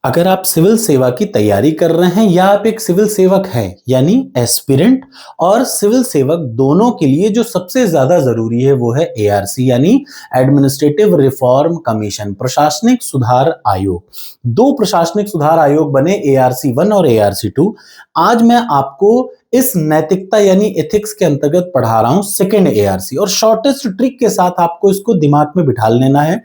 अगर आप सिविल सेवा की तैयारी कर रहे हैं या आप एक सिविल सेवक हैं यानी एस्पिरेंट और सिविल सेवक दोनों के लिए जो सबसे ज्यादा जरूरी है वो है एआरसी यानी एडमिनिस्ट्रेटिव रिफॉर्म कमीशन, प्रशासनिक सुधार आयोग। दो प्रशासनिक सुधार आयोग बने, एआरसी 1 और एआरसी 2। आज मैं आपको इस नैतिकता यानी एथिक्स के अंतर्गत पढ़ा रहा हूं सेकेंड एआरसी, और शॉर्टेस्ट ट्रिक के साथ आपको इसको दिमाग में बिठा लेना है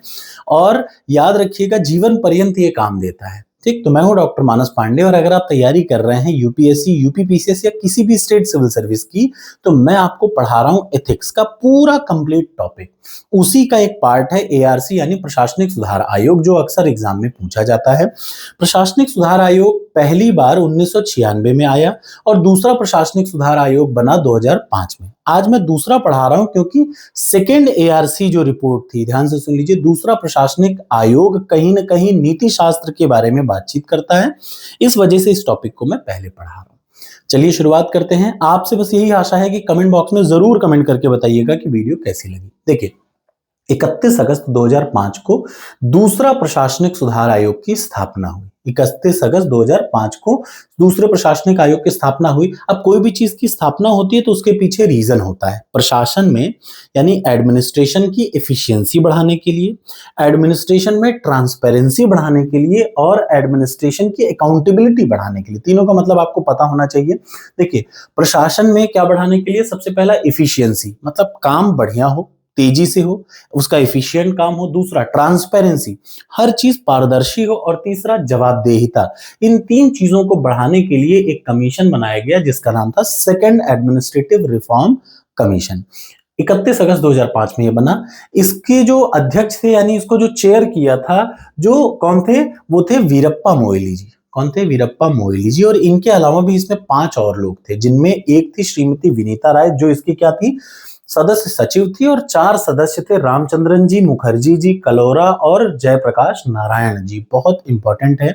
और याद रखिएगा जीवन पर्यंत ये काम देता है। ठीक, तो मैं हूं डॉक्टर मानस पांडे, और अगर आप तैयारी कर रहे हैं यूपीएससी, यूपीपीसीएस या किसी भी स्टेट सिविल सर्विस की, तो मैं आपको पढ़ा रहा हूं एथिक्स का पूरा कंप्लीट टॉपिक। उसी का एक पार्ट है एआरसी यानी प्रशासनिक सुधार आयोग, जो अक्सर एग्जाम में पूछा जाता है। प्रशासनिक सुधार आयोग पहली बार 1996 में आया और दूसरा प्रशासनिक सुधार आयोग बना 2005 में। आज मैं दूसरा पढ़ा रहा हूं क्योंकि सेकेंड एआरसी जो रिपोर्ट थी, ध्यान से सुन लीजिए, दूसरा प्रशासनिक आयोग कहीं ना कहीं नीति शास्त्र के बारे में बातचीत करता है, इस वजह से इस टॉपिक को मैं पहले पढ़ा रहा हूं। चलिए शुरुआत करते हैं। आपसे बस यही आशा है कि कमेंट बॉक्स में जरूर कमेंट करके बताइएगा कि वीडियो कैसी लगी। देखिए, 31 अगस्त 2005 को दूसरा प्रशासनिक सुधार आयोग की स्थापना हुई। 31 अगस्त 2005 को दूसरे प्रशासनिक आयोग की स्थापना हुई। अब कोई भी चीज की स्थापना होती है तो उसके पीछे रीजन होता है। प्रशासन में यानी एडमिनिस्ट्रेशन की एफिशिएंसी बढ़ाने के लिए, एडमिनिस्ट्रेशन में ट्रांसपेरेंसी बढ़ाने के लिए और एडमिनिस्ट्रेशन की अकाउंटेबिलिटी बढ़ाने के लिए। तीनों का मतलब आपको पता होना चाहिए। देखिए, प्रशासन में क्या बढ़ाने के लिए? सबसे पहला एफिशिएंसी, मतलब काम बढ़िया हो, तेजी से हो, उसका एफिशिएंट काम हो। दूसरा ट्रांसपेरेंसी, हर चीज पारदर्शी हो। और तीसरा जवाबदेहिता। इन तीन चीजों को बढ़ाने के लिए एक कमीशन बनाया गया जिसका नाम था सेकंड एडमिनिस्ट्रेटिव रिफॉर्म कमीशन। 31 अगस्त 2005 में ये बना। इसके जो अध्यक्ष थे यानी इसको जो चेयर किया था, जो कौन थे? वो थे वीरप्पा मोइली जी। कौन थे? वीरप्पा मोइली जी। और इनके अलावा भी इसमें 5 और लोग थे, जिनमें एक थी श्रीमती विनीता राय, जो इसकी क्या थी? सदस्य सचिव थी। और 4 सदस्य थे, रामचंद्रन जी, मुखर्जी जी, कलोरा और जयप्रकाश नारायण जी। बहुत इंपॉर्टेंट है,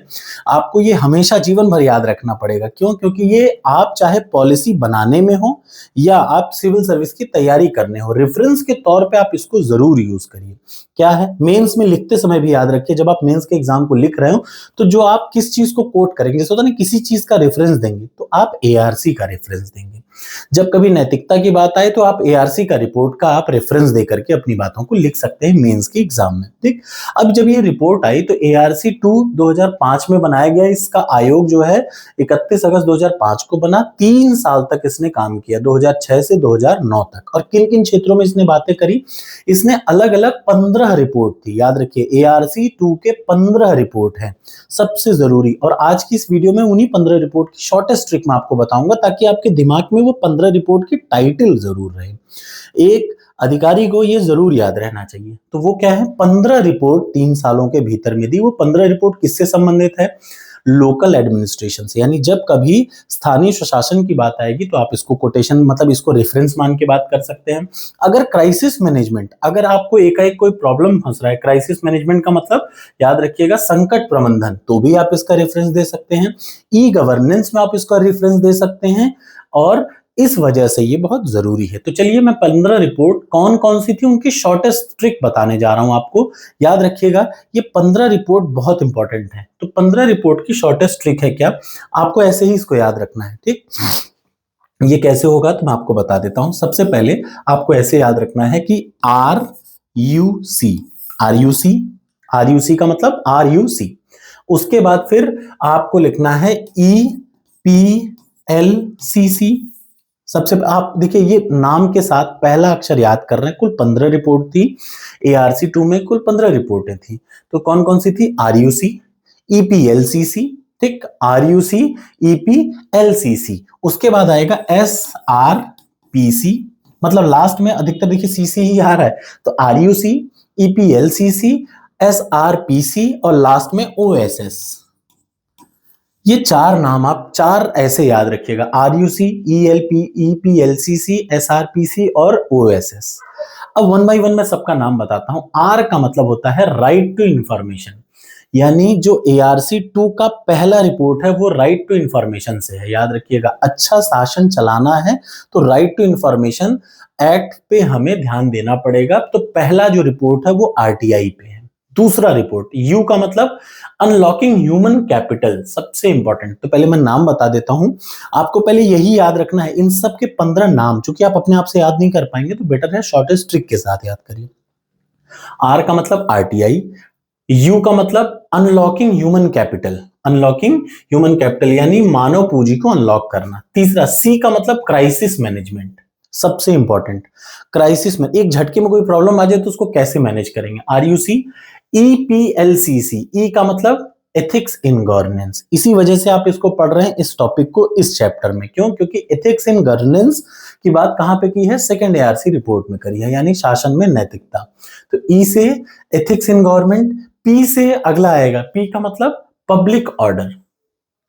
आपको ये हमेशा जीवन भर याद रखना पड़ेगा। क्यों? क्योंकि ये आप चाहे पॉलिसी बनाने में हो या आप सिविल सर्विस की तैयारी करने हो, रेफरेंस के तौर पे आप इसको जरूर यूज करिए। क्या है? मेंस में लिखते समय भी याद रखिए, जब आप मेंस के एग्जाम को लिख रहे हो तो जो आप किस चीज को कोट करेंगे, जैसे होता है ना, किसी चीज का रेफरेंस देंगे तो आप एआरसी का रेफरेंस देंगे। जब कभी नैतिकता की बात आए तो आप एआरसी का रिपोर्ट का आप रेफरेंस देकर के अपनी बातों को लिख सकते हैं मेंस के एग्जाम में। ठीक, अब जब ये रिपोर्ट आई तो एआरसी 2 2005 में बनाया गया। इसका आयोग जो है 31 अगस्त 2005 को बना। 3 साल तक इसने काम किया, 2006 से 2009 तक। और किन किन क्षेत्रों में इसने बातें करी? इसने अलग अलग 15 रिपोर्ट थी। याद रखिए, एआरसी 2 के 15 रिपोर्ट हैं सबसे जरूरी। और आज की इस वीडियो में उन्हीं 15 रिपोर्ट की शॉर्टेस्ट ट्रिक मैं आपको बताऊंगा, ताकि आपके दिमाग में वो 15 रिपोर्ट की टाइटल जरूर रहे। एक अधिकारी को ये जरूर याद रहना चाहिए। तो वो क्या है? 15 रिपोर्ट 3 सालों के भीतर में दी। वो 15 रिपोर्ट किससे संबंधित है? लोकल एडमिनिस्ट्रेशन से। यानी जब कभी स्थानीय प्रशासन की बात आएगी तो आप इसको कोटेशन, मतलब इसको रेफरेंस मान के बात कर सकते हैं। अगर क्राइसिस मैनेजमेंट, अगर आपको एकाएक कोई प्रॉब्लम फंस रहा है, क्राइसिस मैनेजमेंट का मतलब याद रखिएगा संकट प्रबंधन, तो भी आप इसका रेफरेंस दे सकते हैं। ई गवर्नेंस में आप इसका रेफरेंस दे सकते हैं। और इस वजह से ये बहुत जरूरी है। तो चलिए, मैं 15 रिपोर्ट कौन कौन सी थी उनकी शॉर्टेस्ट ट्रिक बताने जा रहा हूं आपको। याद रखिएगा, ये 15 रिपोर्ट बहुत इंपॉर्टेंट है। तो 15 रिपोर्ट की शॉर्टेस्ट ट्रिक है क्या? आपको ऐसे ही इसको याद रखना है। ठीक, ये कैसे होगा तो मैं आपको बता देता हूं। सबसे पहले आपको ऐसे याद रखना है कि R U C, R U C, R U C का मतलब आर यू सी। उसके बाद फिर आपको लिखना है ई पी एल सी सी। सबसे आप देखिए, ये नाम के साथ पहला अक्षर याद कर रहे हैं। कुल 15 रिपोर्ट थी एआरसी 2 में, कुल 15 रिपोर्टें थी। तो कौन कौन सी थी? Are U C, ईपीएलसीसी। ठीक, आर यू सी, ईपीएलसीसी। उसके बाद आएगा एस आर पी सी, मतलब लास्ट में अधिकतर देखिए सीसी ही आ रहा है। तो R U C, EPLCC, S R P C और लास्ट में ओएसएस। ये 4 नाम आप 4 ऐसे याद रखिएगा, आर यू सी, ईपीएलसीसी, एसआरपीसी और ओएसएस। अब वन बाय वन मैं सबका नाम बताता हूं। आर का मतलब होता है राइट टू इंफॉर्मेशन, यानी जो एआरसी 2 का पहला रिपोर्ट है वो राइट टू इंफॉर्मेशन से है। याद रखिएगा, अच्छा शासन चलाना है तो राइट टू इंफॉर्मेशन एक्ट पे हमें ध्यान देना पड़ेगा। तो पहला जो रिपोर्ट है वो आरटीआई पे है। दूसरा रिपोर्ट, यू का मतलब अनलॉकिंग ह्यूमन कैपिटल, सबसे इंपॉर्टेंट। तो पहले मैं नाम बता देता हूं, आपको पहले यही याद रखना है, इन सब के 15 नाम, चूंकि आप अपने आप से याद नहीं कर पाएंगे तो बेटर है शॉर्टेस्ट ट्रिक के साथ याद करिए। आर का मतलब आरटीआई, यू का मतलब unlocking human capital, unlocking human capital यानी मानव पूंजी को अनलॉक करना। तीसरा सी का मतलब क्राइसिस मैनेजमेंट, सबसे इंपॉर्टेंट, क्राइसिस में एक झटके में कोई प्रॉब्लम आ जाए तो उसको कैसे मैनेज करेंगे, आरयूसी। ईपीएलसीसी, ई का मतलब एथिक्स इन गवर्नेंस, इसी वजह से आप इसको पढ़ रहे हैं इस टॉपिक को इस चैप्टर में, क्यों? क्योंकि एथिक्स इन गवर्नेंस की बात कहां पे की है, सेकंड एआरसी रिपोर्ट में करी है, यानी शासन में नैतिकता। तो ई से एथिक्स इन गवर्नमेंट, पी से अगला आएगा, पी का मतलब पब्लिक ऑर्डर,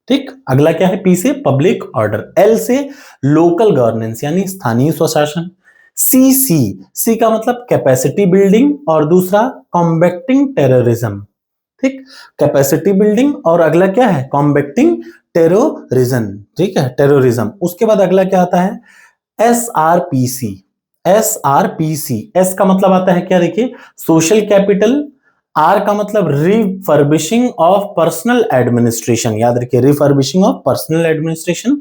ठीक, अगला क्या है, पी से पब्लिक ऑर्डर। एल से लोकल गवर्नेंस यानी स्थानीय स्वशासन। सी का मतलब कैपेसिटी बिल्डिंग और दूसरा कॉम्बैक्टिंग टेररिज्म, ठीक, कैपेसिटी बिल्डिंग और अगला क्या है, कॉम्बैक्टिंग टेररिज्म, ठीक है, टेररिज्म। उसके बाद अगला क्या आता है, एसआरपीसी, एसआरपीसी, एस का मतलब आता है क्या, देखिए सोशल कैपिटल, आर का मतलब रिफर्बिशिंग ऑफ पर्सनल एडमिनिस्ट्रेशन, याद रखिए रिफर्बिशिंग ऑफ पर्सनल एडमिनिस्ट्रेशन।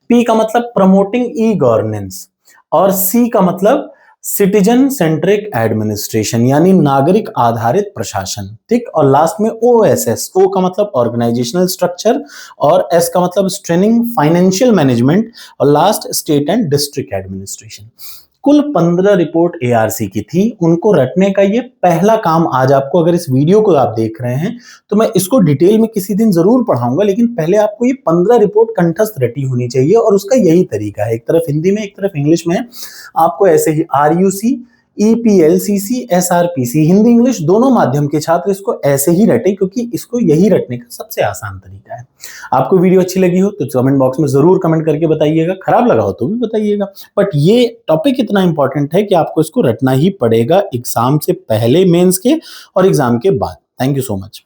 पी का मतलब प्रमोटिंग ई गवर्नेंस और सी का मतलब सिटीजन सेंट्रिक एडमिनिस्ट्रेशन यानी नागरिक आधारित प्रशासन, ठीक। और लास्ट में ओएसएस, ओ का मतलब ऑर्गेनाइजेशनल स्ट्रक्चर और एस का मतलब स्ट्रेनिंग फाइनेंशियल मैनेजमेंट और last state and district administration. कुल 15 रिपोर्ट एआरसी की थी, उनको रटने का ये पहला काम आज आपको, अगर इस वीडियो को आप देख रहे हैं तो मैं इसको डिटेल में किसी दिन जरूर पढ़ाऊंगा, लेकिन पहले आपको ये 15 रिपोर्ट कंठस्थ रटी होनी चाहिए और उसका यही तरीका है, एक तरफ हिंदी में एक तरफ इंग्लिश में, आपको ऐसे ही आरयूसी, ईपीएलसीसी, एसआरपीसी, हिंदी इंग्लिश दोनों माध्यम के छात्र इसको ऐसे ही रटे, क्योंकि इसको यही रटने का सबसे आसान तरीका है। आपको वीडियो अच्छी लगी हो तो कमेंट बॉक्स में जरूर कमेंट करके बताइएगा, खराब लगा हो तो भी बताइएगा, बट ये टॉपिक इतना इंपॉर्टेंट है कि आपको इसको रटना ही पड़ेगा एग्जाम से पहले, मेंस के और एग्जाम के बाद। Thank you so much.